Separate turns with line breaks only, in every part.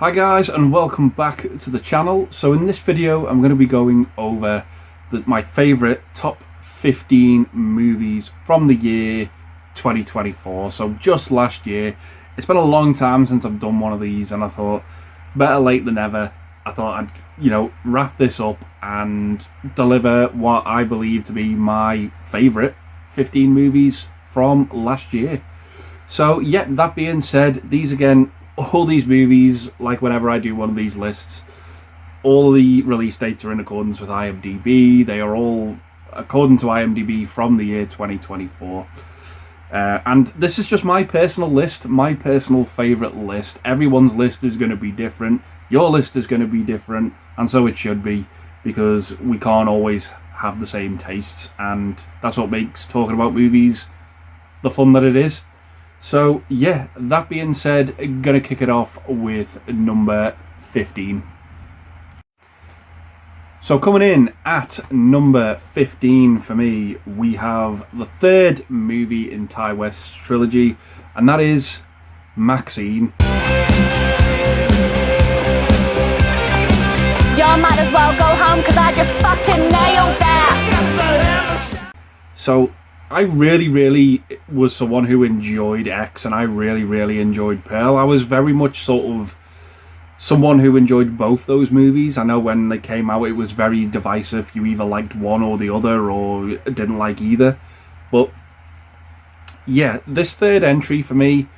Hi guys, and welcome back to the channel. So in this video I'm going to be going over my favourite top 15 movies from the year 2024, so just last year. It's been a long time since I've done one of these, and I thought better late than never. I thought I'd wrap this up and deliver what I believe to be my favourite 15 movies from last year. So yeah, that being said, all these movies, like whenever I do one of these lists, all the release dates are in accordance with IMDb. They are all according to IMDb from the year 2024. And this is just my personal list, my personal favourite list. Everyone's list is going to be different. Your list is going to be different, and so it should be, because we can't always have the same tastes, and that's what makes talking about movies the fun that it is. So yeah, that being said, I'm going to kick it off with number 15. So coming in at number 15 for me, we have the third movie in Ty West's trilogy, and that is Maxine.
You might as well go home because I just fucking nailed that.
So I really was someone who enjoyed X, and I really enjoyed Pearl. I was very much sort of someone who enjoyed both those movies. I know when they came out it was very divisive. You either liked one or the other, or didn't like either. But yeah, this third entry for me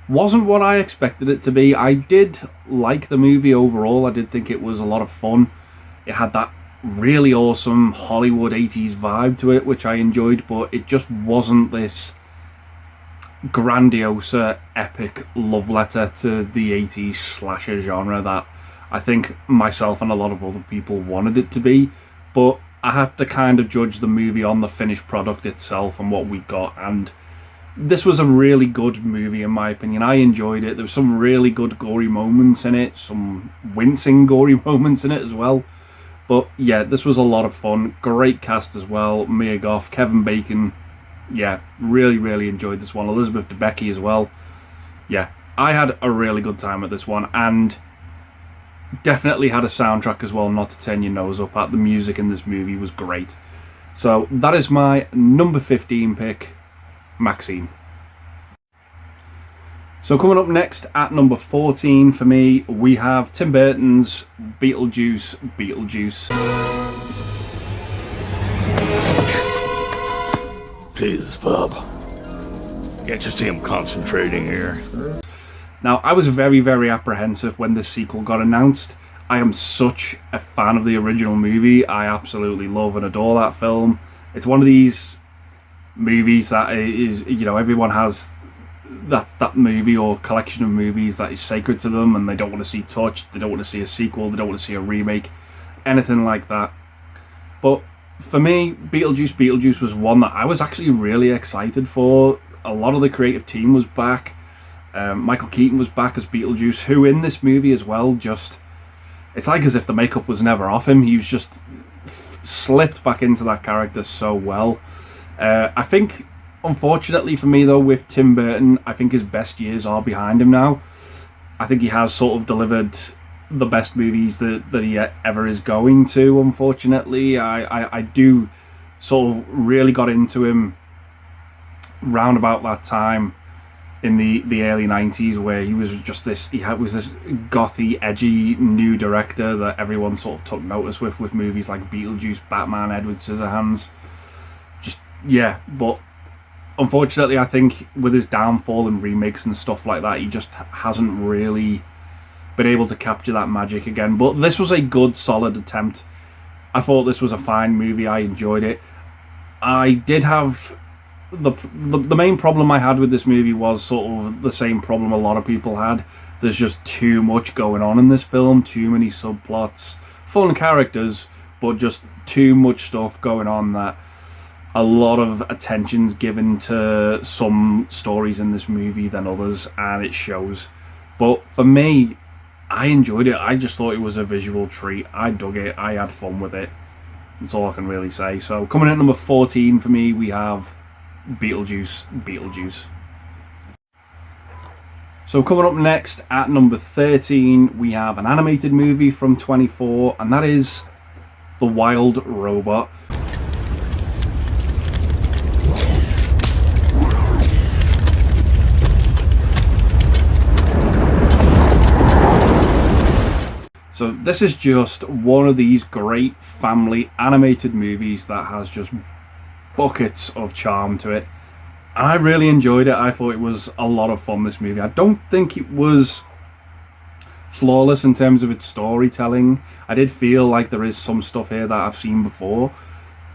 wasn't what I expected it to be. I did like the movie overall. I did think it was a lot of fun. It had that really awesome Hollywood 80s vibe to it, which I enjoyed, but it just wasn't this grandiose, epic love letter to the 80s slasher genre that I think myself and a lot of other people wanted it to be. But I have to kind of judge the movie on the finished product itself and what we got, and this was a really good movie in my opinion. I enjoyed it. There was some really good gory moments in it, some wincing gory moments in it as well. But yeah, this was a lot of fun. Great cast as well. Mia Goth, Kevin Bacon. Yeah, really enjoyed this one. Elizabeth Debicki as well. Yeah, I had a really good time at this one, and definitely had a soundtrack as well, not to turn your nose up at. The music in this movie was great. So that is my number 15 pick, Maxine. So coming up next at number 14 for me, we have Tim Burton's Beetlejuice.
Jesus, bub. Can't you see him concentrating here?
Now, I was very apprehensive when this sequel got announced. I am such a fan of the original movie. I absolutely love and adore that film. It's one of these movies that is, everyone has that movie or collection of movies that is sacred to them, and they don't want to see touched. They don't want to see a sequel. They don't want to see a remake, anything like that. But for me, Beetlejuice was one that I was actually really excited for. A lot of the creative team was back. Michael Keaton was back as Beetlejuice, who in this movie as well, it's like as if the makeup was never off him. He was just slipped back into that character so well. I think, unfortunately for me though, with Tim Burton, I think his best years are behind him now. I think he has sort of delivered the best movies that he ever is going to, unfortunately. I do sort of really got into him round about that time in the early 90s, where he was just this gothy, edgy new director that everyone sort of took notice with movies like Beetlejuice, Batman, Edward Scissorhands. Yeah, but unfortunately I think with his downfall and remakes and stuff like that, he just hasn't really been able to capture that magic again. But this was a good, solid attempt. I thought this was a fine movie. I enjoyed it. I did have the main problem I had with this movie was sort of the same problem a lot of people had. There's just too much going on in this film, too many subplots, fun characters, but just too much stuff going on that a lot of attention's given to some stories in this movie than others, and it shows. But for me, I enjoyed it. I just thought it was a visual treat. I dug it. I had fun with it. That's all I can really say. So coming in at number 14 for me, we have Beetlejuice. So coming up next at number 13, we have an animated movie from 24, and that is The Wild Robot. So this is just one of these great family animated movies that has just buckets of charm to it. And I really enjoyed it. I thought it was a lot of fun, this movie. I don't think it was flawless in terms of its storytelling. I did feel like there is some stuff here that I've seen before.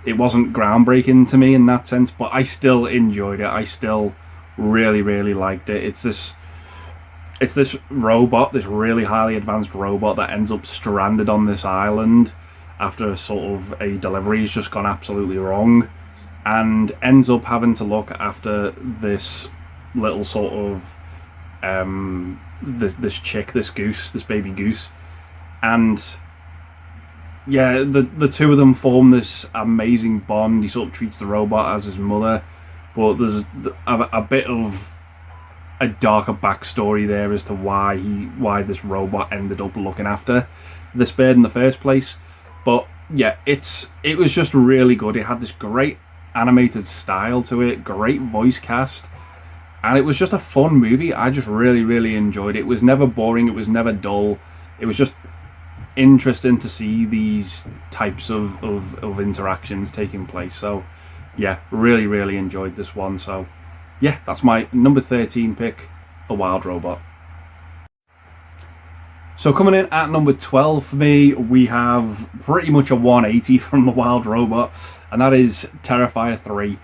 It wasn't groundbreaking to me in that sense, but I still enjoyed it. I still really, really liked it. It's this robot, this really highly advanced robot that ends up stranded on this island after sort of a delivery has just gone absolutely wrong, and ends up having to look after this little sort of this chick, this baby goose. And yeah, the two of them form this amazing bond. He sort of treats the robot as his mother, but there's a bit of a darker backstory there as to why this robot ended up looking after this bird in the first place. But yeah, it was just really good. It had this great animated style to it, great voice cast, and it was just a fun movie. I just really, really enjoyed it. It was never boring, it was never dull. It was just interesting to see these types of interactions taking place. So yeah, really, really enjoyed this one. So yeah, that's my number 13 pick, The Wild Robot. So coming in at number 12 for me, we have pretty much a 180 from The Wild Robot, and that is Terrify 3.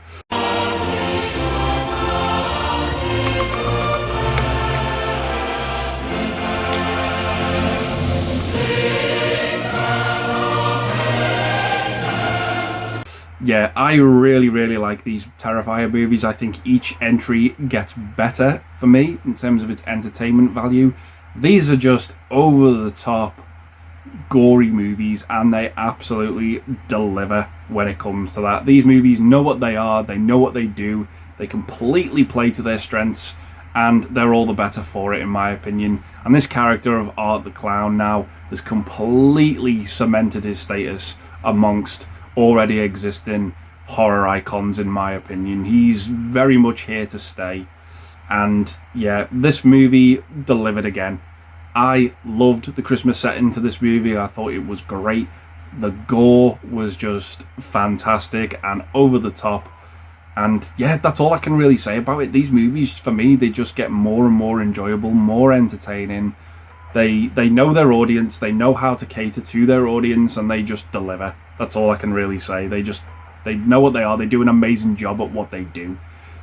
Yeah, I really, really like these Terrifier movies. I think each entry gets better for me in terms of its entertainment value. These are just over-the-top, gory movies, and they absolutely deliver when it comes to that. These movies know what they are, they know what they do, they completely play to their strengths, and they're all the better for it, in my opinion. And this character of Art the Clown now has completely cemented his status amongst already existing horror icons, in my opinion. He's very much here to stay, and yeah, this movie delivered again. I loved the Christmas setting to this movie. I thought it was great. The gore was just fantastic and over the top, and yeah, that's all I can really say about it. These movies, for me, they just get more and more enjoyable, more entertaining. They know their audience, they know how to cater to their audience, and they just deliver. That's all I can really say. They know what they are. They do an amazing job at what they do.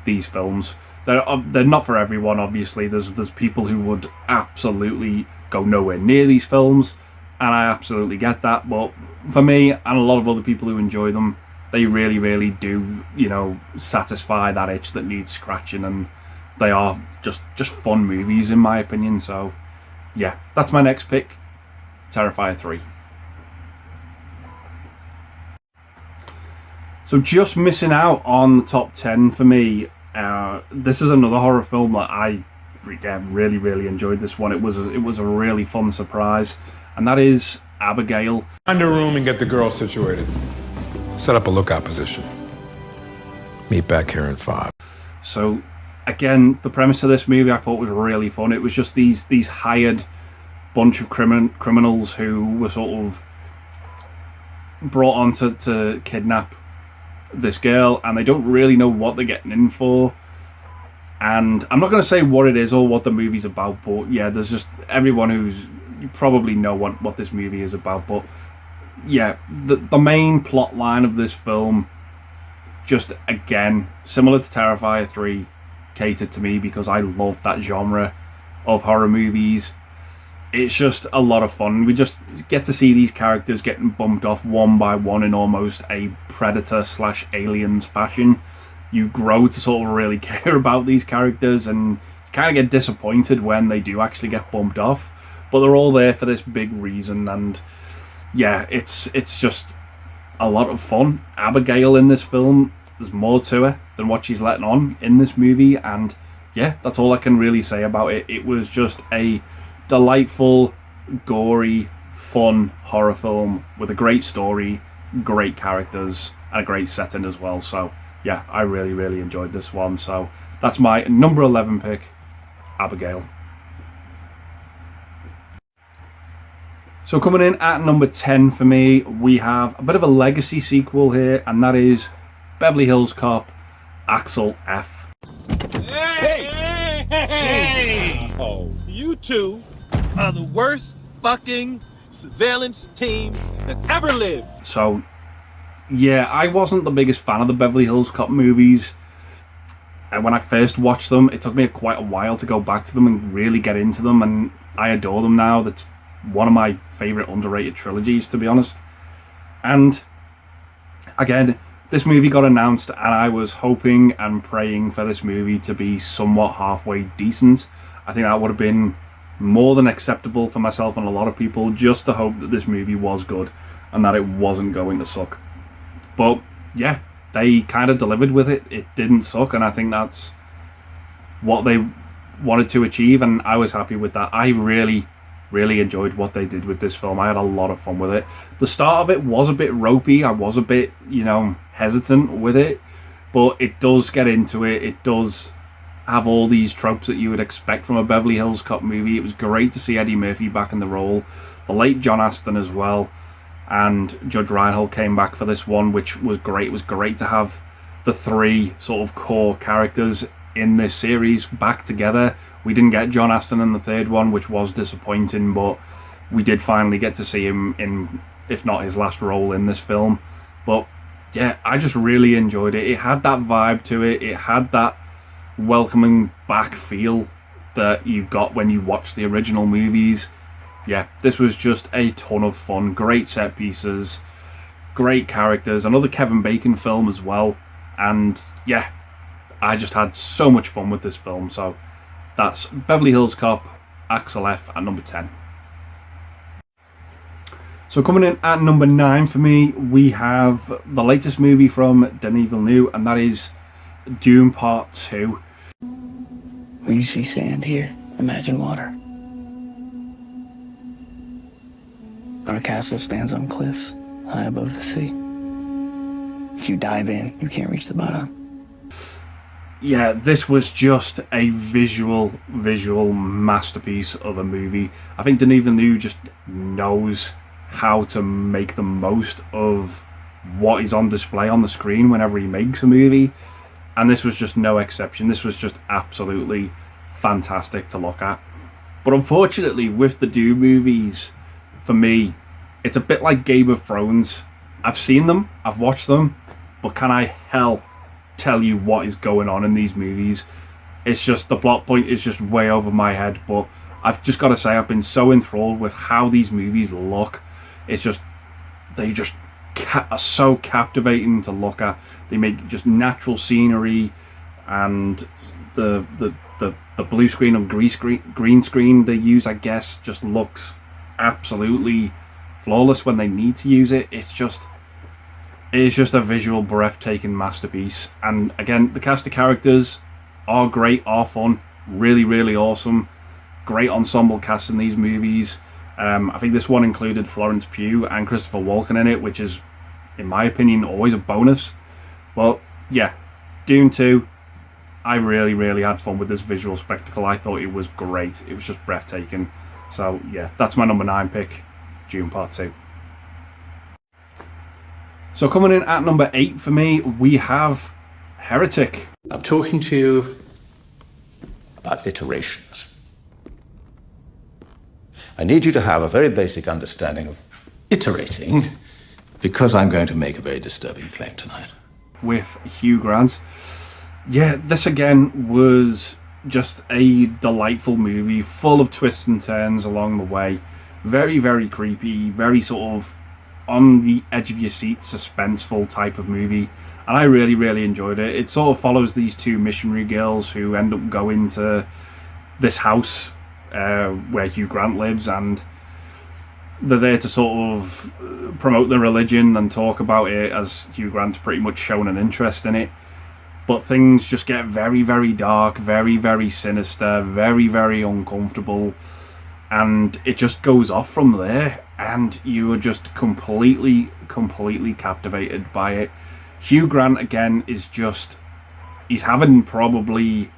These films, they're not for everyone. Obviously, there's people who would absolutely go nowhere near these films, and I absolutely get that. But for me and a lot of other people who enjoy them, they really, really do, satisfy that itch that needs scratching, and they are just fun movies, in my opinion. So yeah, that's my next pick, Terrifier 3. So just missing out on the top 10 for me. This is another horror film that I really, really enjoyed. This one, it was a really fun surprise, and that is Abigail.
Find a room and get the girl situated. Set up a lookout position. Meet back here in 5.
So again, the premise of this movie I thought was really fun. It was just these hired bunch of criminals who were sort of brought on to kidnap this girl, and they don't really know what they're getting in for. And I'm not going to say what it is or what the movie's about, but yeah, there's just everyone you probably know what this movie is about. But yeah, the main plot line of this film, just again, similar to Terrifier 3, catered to me because I love that genre of horror movies. It's just a lot of fun. We just get to see these characters getting bumped off one by one in almost a Predator/Aliens fashion. You grow to sort of really care about these characters, and you kind of get disappointed when they do actually get bumped off. But they're all there for this big reason, and yeah, it's just a lot of fun. Abigail in this film, there's more to her than what she's letting on in this movie, and yeah, that's all I can really say about it. It was just a delightful, gory, fun horror film with a great story, great characters, and a great setting as well. So yeah, I really, really enjoyed this one. So that's my number 11 pick, Abigail. So coming in at number 10 for me, we have a bit of a legacy sequel here, and that is Beverly Hills Cop, Axel F.
Hey! Oh, you two are the worst fucking surveillance team that ever lived.
So, yeah, I wasn't the biggest fan of the Beverly Hills Cop movies. And when I first watched them, it took me quite a while to go back to them and really get into them, and I adore them now. That's one of my favourite underrated trilogies, to be honest. And again, this movie got announced, and I was hoping and praying for this movie to be somewhat halfway decent. I think that would have been more than acceptable for myself and a lot of people, just to hope that this movie was good and that it wasn't going to suck. But yeah, they kind of delivered with it. It didn't suck, and I think that's what they wanted to achieve, and I was happy with that. I really enjoyed what they did with this film. I had a lot of fun with it. The start of it was a bit ropey. I was a bit, hesitant with it, but it does get into it. It does have all these tropes that you would expect from a Beverly Hills Cop movie. It was great to see Eddie Murphy back in the role, the late John Aston as well, and Judge Reinhold came back for this one, which was great. It was great to have the three sort of core characters in this series back together. We didn't get John Aston in the third one, which was disappointing, but we did finally get to see him in, if not his last role in this film. But yeah, I just really enjoyed it. It had that vibe to it. It had that welcoming back feel that you got when you watch the original movies. Yeah, this was just a ton of fun. Great set pieces, great characters, another Kevin Bacon film as well. And yeah, I just had so much fun with this film. So that's Beverly Hills Cop, Axel F at number 10. So coming in at number 9 for me, we have the latest movie from Denis Villeneuve, and that is Dune Part 2.
When you see sand here, imagine water. Our castle stands on cliffs, high above the sea. If you dive in, you can't reach the bottom.
Yeah, this was just a visual masterpiece of a movie. I think Denis Villeneuve just knows how to make the most of what is on display on the screen whenever he makes a movie, and this was just no exception. This was just absolutely fantastic to look at. But unfortunately, with the Dune movies, for me, it's a bit like Game of Thrones. I've seen them, I've watched them, but can I tell you what is going on in these movies? It's just, the plot point is just way over my head, but I've just got to say, I've been so enthralled with how these movies look. It's just, they just are so captivating to look at. They make just natural scenery, and the blue screen and green screen they use, I guess, just looks absolutely flawless when they need to use it. It is just a visual, breathtaking masterpiece. And again, the cast of characters are great, are fun, really awesome. Great ensemble cast in these movies. I think this one included Florence Pugh and Christopher Walken in it, which is, in my opinion, always a bonus. But yeah, Dune 2, I really had fun with this visual spectacle. I thought it was great. It was just breathtaking. So yeah, that's my number 9 pick, Dune Part 2. So coming in at number 8 for me, we have Heretic.
I'm talking to you about iterations. I need you to have a very basic understanding of iterating, because I'm going to make a very disturbing claim tonight.
With Hugh Grant. Yeah, this again was just a delightful movie, full of twists and turns along the way. Very creepy, very sort of on the edge of your seat, suspenseful type of movie. And I really enjoyed it. It sort of follows these two missionary girls who end up going to this house where Hugh Grant lives, and they're there to sort of promote their religion and talk about it, as Hugh Grant's pretty much shown an interest in it. but things just get very, very dark, very, very sinister, very, very uncomfortable, and it just goes off from there, and you are just completely captivated by it. Hugh Grant, again, is just, he's having probably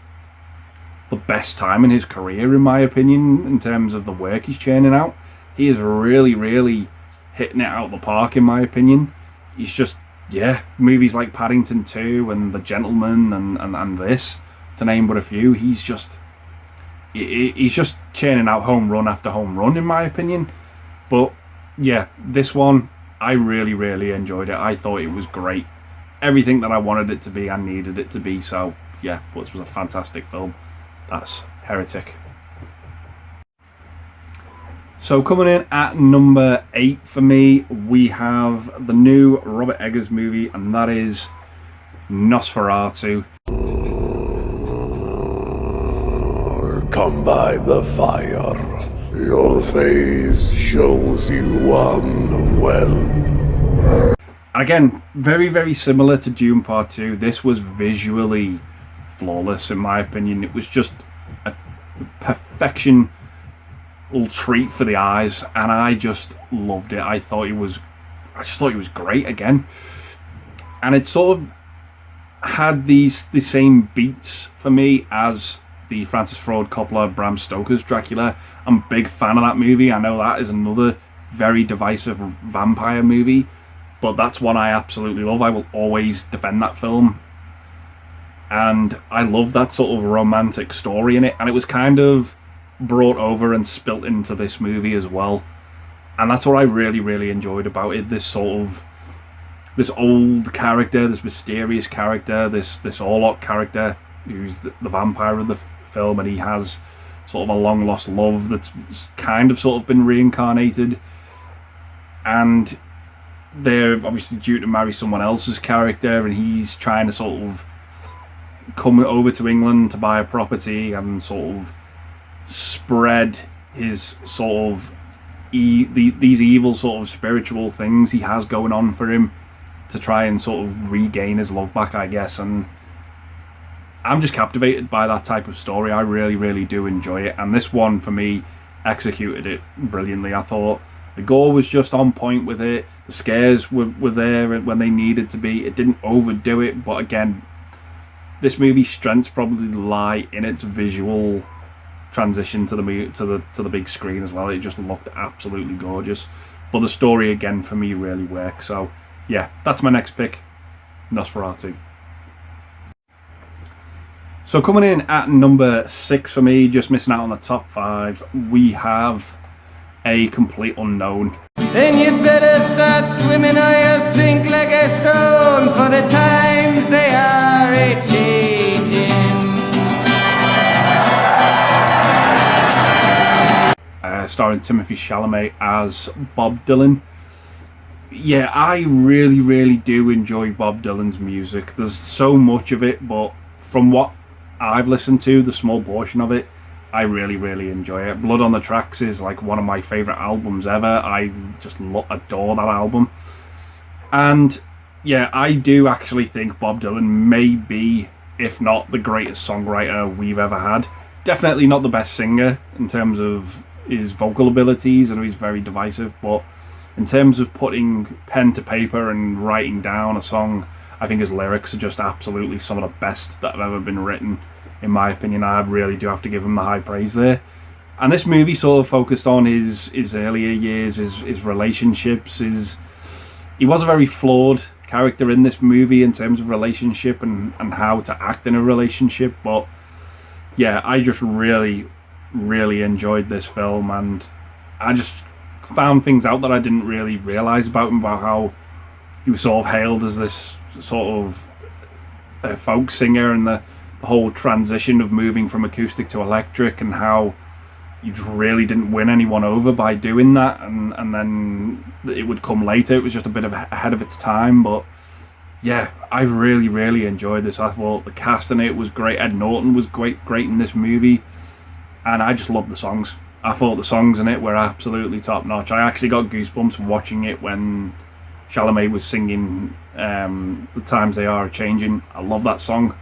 the best time in his career, in my opinion, in terms of the work he's churning out. He is really, really hitting it out of the park, in my opinion. He's just, yeah, movies like Paddington 2 and The Gentleman and this, to name but a few, he's just churning out home run after home run, in my opinion. But yeah, this one, I really, really enjoyed it. I thought it was great. Everything that I wanted it to be, I needed it to be. So yeah, this was a fantastic film. That's Heretic. So coming in at number 8 for me, we have the new Robert Eggers movie, and that is Nosferatu.
Come by the fire. Your face shows you won well.
Again, very, very similar to Dune Part 2. This was visually flawless, in my opinion. It was just a perfection treat for the eyes, and I just loved it. I just thought it was great again, and it sort of had the same beats for me as the Francis Ford Coppola Bram Stoker's Dracula. I'm a big fan of that movie. I know that is another very divisive vampire movie, but that's one I absolutely love. I will always defend that film, and I love that sort of romantic story in it, and it was kind of brought over and spilt into this movie as well, and that's what I really, really enjoyed about it. This old character, this mysterious character, this Orlok character who's the vampire of the film, and he has sort of a long lost love that's kind of sort of been reincarnated, and they're obviously due to marry someone else's character, and he's trying to sort of come over to England to buy a property and sort of spread his sort of these evil sort of spiritual things he has going on for him to try and sort of regain his love back, I guess. And I'm just captivated by that type of story. I really, really do enjoy it, and this one for me executed it brilliantly. I thought the gore was just on point with it. The scares were there when they needed to be. It didn't overdo it, but again, this movie's strengths probably lie in its visual transition to the big screen as well. It just looked absolutely gorgeous, but the story again for me really worked. So yeah, that's my next pick, Nosferatu. So coming in at number 6 for me, just missing out on the top 5, we have A Complete Unknown.
Then you better start swimming or you'll sink like a stone, for the times they are a-changing.
Starring Timothée Chalamet as Bob Dylan. Yeah, I really, really do enjoy Bob Dylan's music. There's so much of it, but from what I've listened to, the small portion of it, I really, really enjoy it. Blood on the Tracks is like one of my favourite albums ever. I just adore that album. And yeah, I do actually think Bob Dylan may be, if not the greatest songwriter we've ever had. Definitely not the best singer in terms of his vocal abilities. I know he's very divisive, but in terms of putting pen to paper and writing down a song, I think his lyrics are just absolutely some of the best that have ever been written, in my opinion. I really do have to give him the high praise there. And this movie sort of focused on his earlier years, his relationships. He was a very flawed character in this movie in terms of relationship and how to act in a relationship. But yeah, I just really, really enjoyed this film, and I just found things out that I didn't really realise about him, about how he was sort of hailed as this sort of folk singer, and the whole transition of moving from acoustic to electric, and how you just really didn't win anyone over by doing that, and then it would come later. It was just a bit of ahead of its time. But yeah, I really, really enjoyed this. I thought the cast in it was great. Ed Norton was great in this movie, and I just loved the songs. I thought the songs in it were absolutely top notch. I actually got goosebumps watching it when Chalamet was singing The Times They Are Changing. I love that song.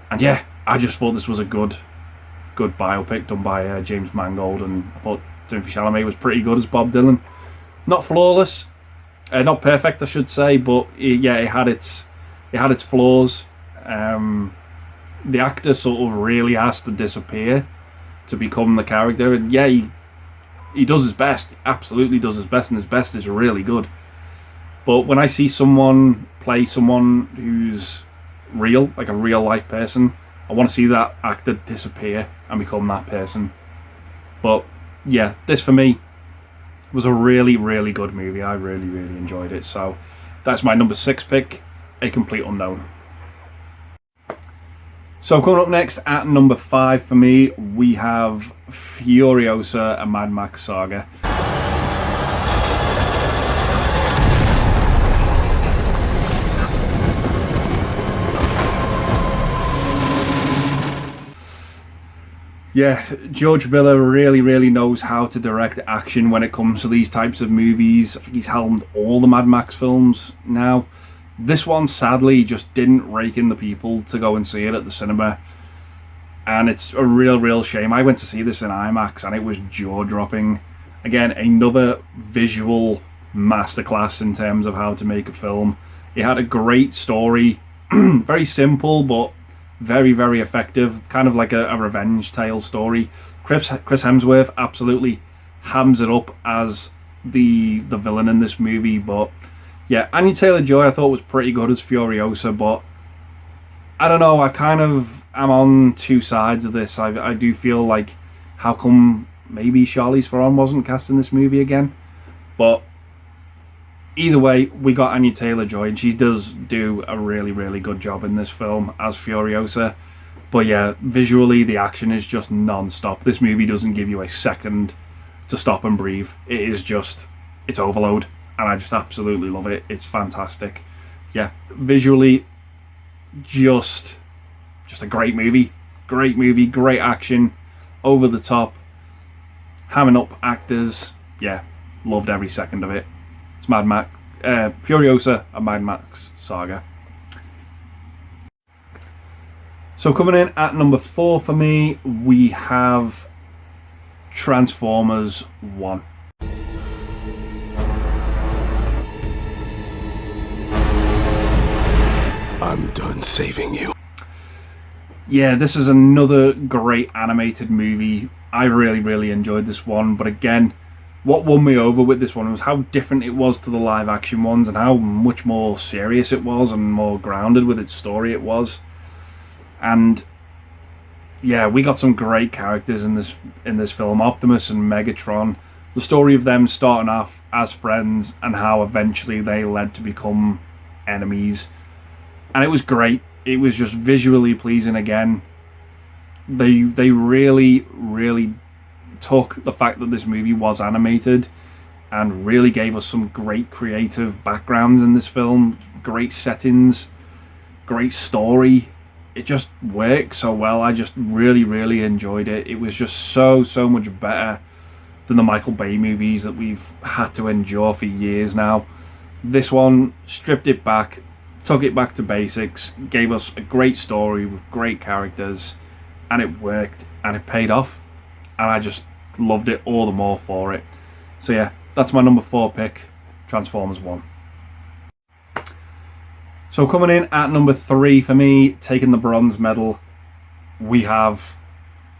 And yeah, I just thought this was a good biopic done by James Mangold, and I thought Timothée Chalamet was pretty good as Bob Dylan. Not flawless, not perfect, I should say, but it had its flaws. The actor sort of really has to disappear to become the character, and yeah, he does his best. He absolutely does his best, and his best is really good. But when I see someone play someone who's real, like a real life person, I want to see that actor disappear and become that person. But yeah, this for me was a really, really good movie. I really, really enjoyed it. So that's my number 6 pick, A Complete Unknown. So coming up next at number 5 for me, we have Furiosa, a Mad Max saga. Yeah, George Miller really, really knows how to direct action when it comes to these types of movies. I think he's helmed all the Mad Max films now. This one, sadly, just didn't rake in the people to go and see it at the cinema. And it's a real, real shame. I went to see this in IMAX and it was jaw-dropping. Again, another visual masterclass in terms of how to make a film. It had a great story. Very simple, but very, very effective, kind of like a revenge tale story. Chris Hemsworth absolutely hams it up as the villain in this movie. But yeah, Anya Taylor-Joy I thought was pretty good as Furiosa, but I don't know, I kind of am on two sides of this. I do feel like, how come maybe Charlize Theron wasn't cast in this movie again? But either way, we got Anya Taylor-Joy, and she does do a really, really good job in this film as Furiosa. But yeah, visually, the action is just non-stop. This movie doesn't give you a second to stop and breathe. It is just, it's overload, and I just absolutely love it. It's fantastic. Yeah, visually, just a great movie. Great movie, great action, over the top, hamming up actors. Yeah, loved every second of it. It's Mad Max, Furiosa, a Mad Max saga. So coming in at number 4 for me, we have Transformers 1.
I'm done saving you.
Yeah, this is another great animated movie. I really, really enjoyed this one, but again, what won me over with this one was how different it was to the live action ones, and how much more serious it was and more grounded with its story it was. And yeah, we got some great characters in this film. Optimus and Megatron. The story of them starting off as friends and how eventually they led to become enemies. And it was great. It was just visually pleasing again. They really, really took the fact that this movie was animated and really gave us some great creative backgrounds in this film, great settings, great story. It just worked so well. I just really, really enjoyed it. It was just so much better than the Michael Bay movies that we've had to endure for years now. This one stripped it back, took it back to basics, gave us a great story with great characters, and it worked and it paid off. And I just loved it all the more for it. So yeah, that's my number 4 pick, Transformers 1. So coming in at number 3 for me, taking the bronze medal, we have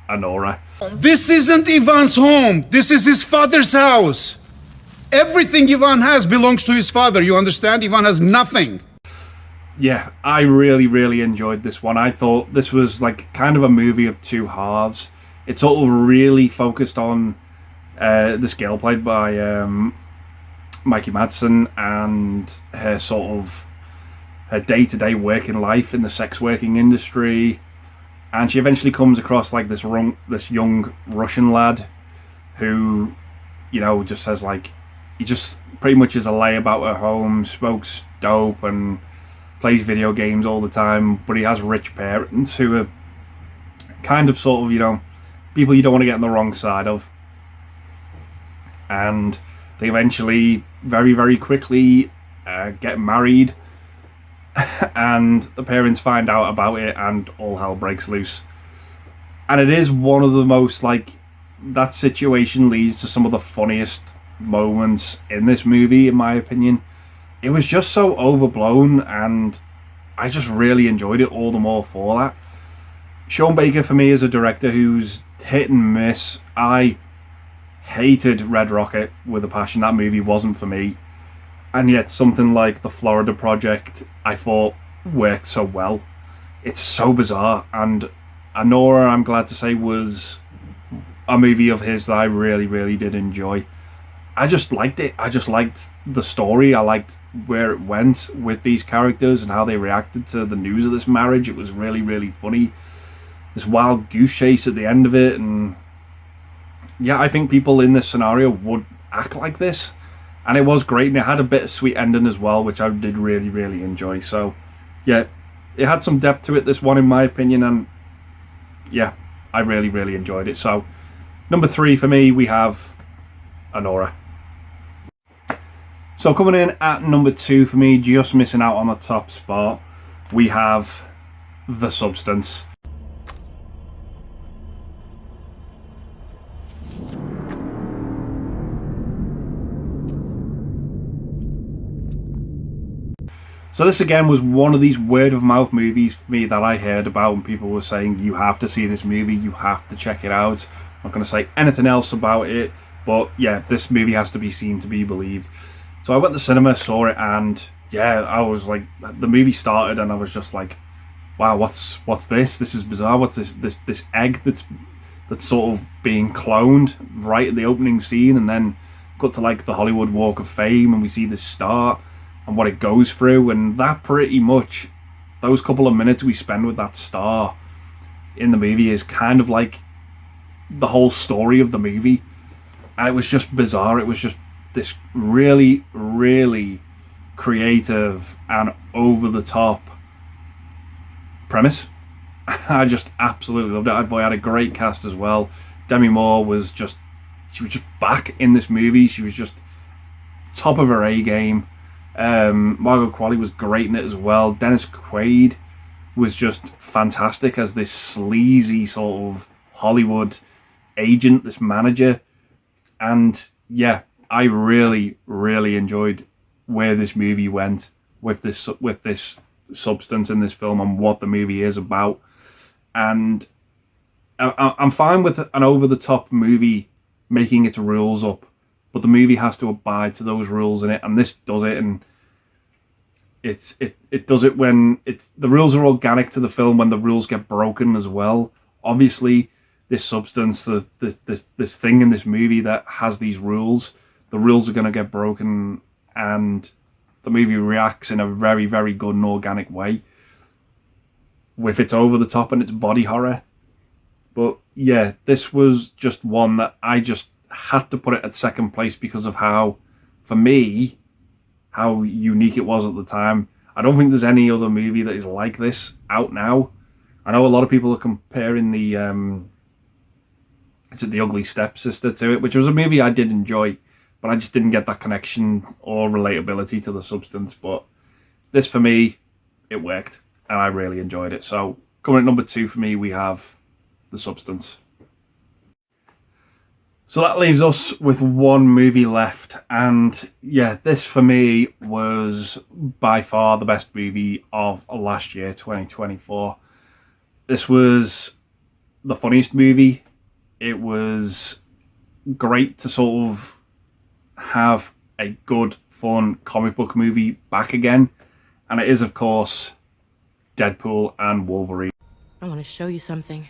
Anora.
This isn't Ivan's home. This is his father's house. Everything Ivan has belongs to his father. You understand? Ivan has nothing.
Yeah, I really, really enjoyed this one. I thought this was like kind of a movie of two halves. It sort of really focused on this girl played by Mikey Madsen and her sort of her day-to-day working life in the sex working industry, and she eventually comes across like this young Russian lad who, you know, just says like, he just pretty much is a layabout at home, smokes dope and plays video games all the time, but he has rich parents who are kind of sort of, you know, people you don't want to get on the wrong side of. And they eventually, very, very quickly get married, and the parents find out about it, and all hell breaks loose. And it is one of the most, like, that situation leads to some of the funniest moments in this movie, in my opinion. It was just so overblown, and I just really enjoyed it all the more for that. Sean Baker, for me, is a director who's hit and miss. I hated Red Rocket with a passion. That movie wasn't for me. And yet something like The Florida Project, I thought, worked so well. It's so bizarre. And Anora, I'm glad to say, was a movie of his that I really, really did enjoy. I just liked it. I just liked the story. I liked where it went with these characters and how they reacted to the news of this marriage. It was really, really funny. This wild goose chase at the end of it, and yeah, I think people in this scenario would act like this, and it was great, and it had a bittersweet ending as well, which I did really, really enjoy. So yeah, it had some depth to it, this one, in my opinion, and yeah, I really, really enjoyed it. So number 3 for me, we have Anora. So coming in at number 2 for me, just missing out on the top spot, we have The Substance. So this again was one of these word of mouth movies for me that I heard about, and people were saying, you have to see this movie, you have to check it out. I'm not going to say anything else about it, but yeah, this movie has to be seen to be believed. So I went to the cinema, saw it, and yeah, I was like, the movie started and I was just like, wow, what's this? This is bizarre. What's this egg that's sort of being cloned right at the opening scene, and then got to like the Hollywood Walk of Fame and we see this star and what it goes through, and that pretty much, those couple of minutes we spend with that star in the movie is kind of like the whole story of the movie. And it was just bizarre. It was just this really, really creative and over the top premise. I just absolutely loved it. I had a great cast as well. Demi Moore was just back in this movie. She was just top of her A game. Margot Qualley was great in it as well. Dennis Quaid was just fantastic as this sleazy sort of Hollywood agent, this manager. And yeah, I really, really enjoyed where this movie went with this substance in this film and what the movie is about. And I'm fine with an over-the-top movie making its rules up, but the movie has to abide to those rules in it, and this does it. And it does it when the rules are organic to the film, when the rules get broken as well. Obviously, this substance, this thing in this movie that has these rules, the rules are going to get broken, and the movie reacts in a very, very good and organic way with its over the top and its body horror. But yeah, this was just one that I just had to put it at second place because of how, for me, how unique it was at the time. I don't think there's any other movie that is like this out now. I know a lot of people are comparing the Ugly Stepsister to it, which was a movie I did enjoy, but I just didn't get that connection or relatability to the substance. But this, for me, it worked, and I really enjoyed it. So coming at number 2 for me, we have The Substance. So that leaves us with one movie left, and yeah, this for me was by far the best movie of last year, 2024. This was the funniest movie. It was great to sort of have a good, fun comic book movie back again, and it is, of course, Deadpool and Wolverine.
I want to show you something.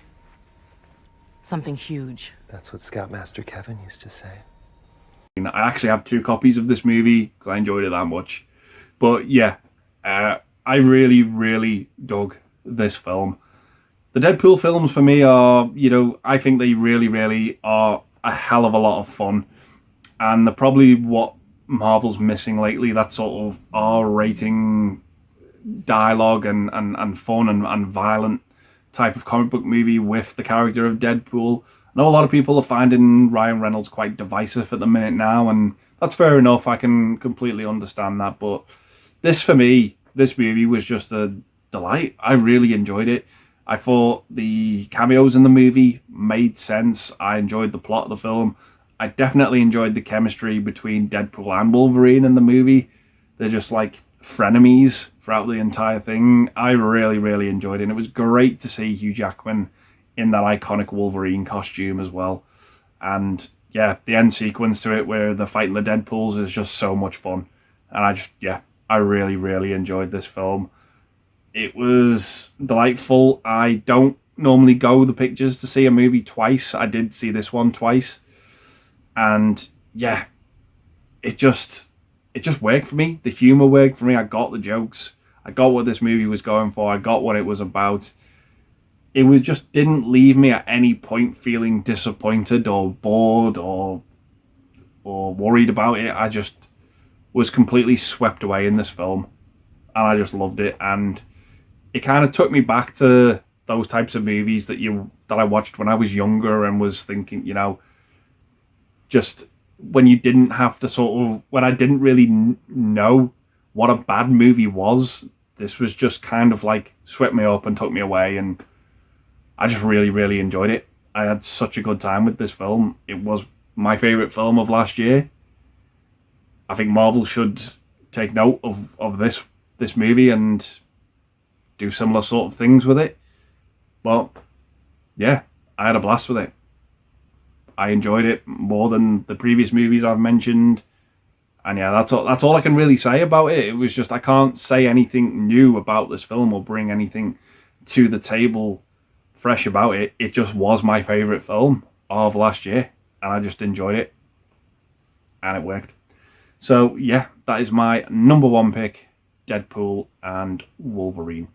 Something huge.
That's what Scoutmaster Kevin used to say.
I actually have 2 copies of this movie because I enjoyed it that much. But yeah, I really, really dug this film. The Deadpool films for me are, I think they really, really are a hell of a lot of fun. And they're probably what Marvel's missing lately, that sort of R-rating dialogue and fun and violent type of comic book movie with the character of Deadpool. I know a lot of people are finding Ryan Reynolds quite divisive at the minute now, and that's fair enough. I can completely understand that, but for me, this movie was just a delight. I really enjoyed it. I thought the cameos in the movie made sense. I enjoyed the plot of the film. I definitely enjoyed the chemistry between Deadpool and Wolverine in the movie. They're just like frenemies throughout the entire thing. I really, really enjoyed it. And it was great to see Hugh Jackman in that iconic Wolverine costume as well. And yeah, the end sequence to it where they're fighting the Deadpools is just so much fun. And I really, really enjoyed this film. It was delightful. I don't normally go the pictures to see a movie twice. I did see this one twice. And yeah, it just worked for me. The humor worked for me. I got the jokes. I got what this movie was going for. I got what it was about. It was just didn't leave me at any point feeling disappointed or bored or worried about it. I just was completely swept away in this film, and I just loved it. And it kind of took me back to those types of movies that I watched when I was younger and was thinking, you know, just when you didn't have to when I didn't really know what a bad movie was. This was just kind of like swept me up and took me away, and I just really, really enjoyed it. I had such a good time with this film. It was my favourite film of last year. I think Marvel should take note of this movie and do similar sort of things with it. But yeah, I had a blast with it. I enjoyed it more than the previous movies I've mentioned. And yeah, that's all I can really say about it. It was just, I can't say anything new about this film or bring anything to the table fresh about it. It just was my favourite film of last year, and I just enjoyed it, and it worked. So yeah, that is my number one pick, Deadpool and Wolverine.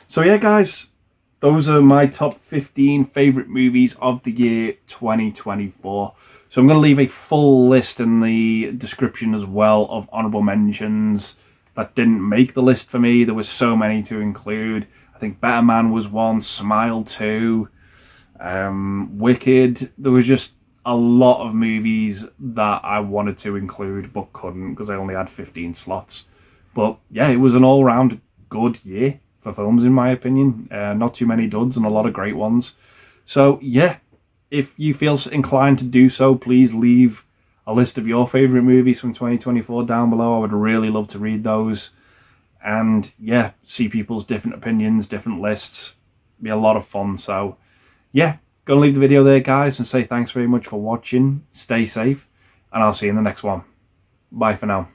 So yeah, guys, those are my top 15 favourite movies of the year 2024. So I'm going to leave a full list in the description as well of honourable mentions that didn't make the list for me. There was so many to include. I think Better Man was one, Smile 2, Wicked. There was just a lot of movies that I wanted to include but couldn't because I only had 15 slots. But yeah, it was an all-round good year for films in my opinion. Not too many duds and a lot of great ones. So yeah, if you feel inclined to do so, please leave a list of your favourite movies from 2024 down below. I would really love to read those. And yeah, see people's different opinions, different lists. Be a lot of fun. So yeah, gonna leave the video there, guys, and say thanks very much for watching. Stay safe, and I'll see you in the next one. Bye for now.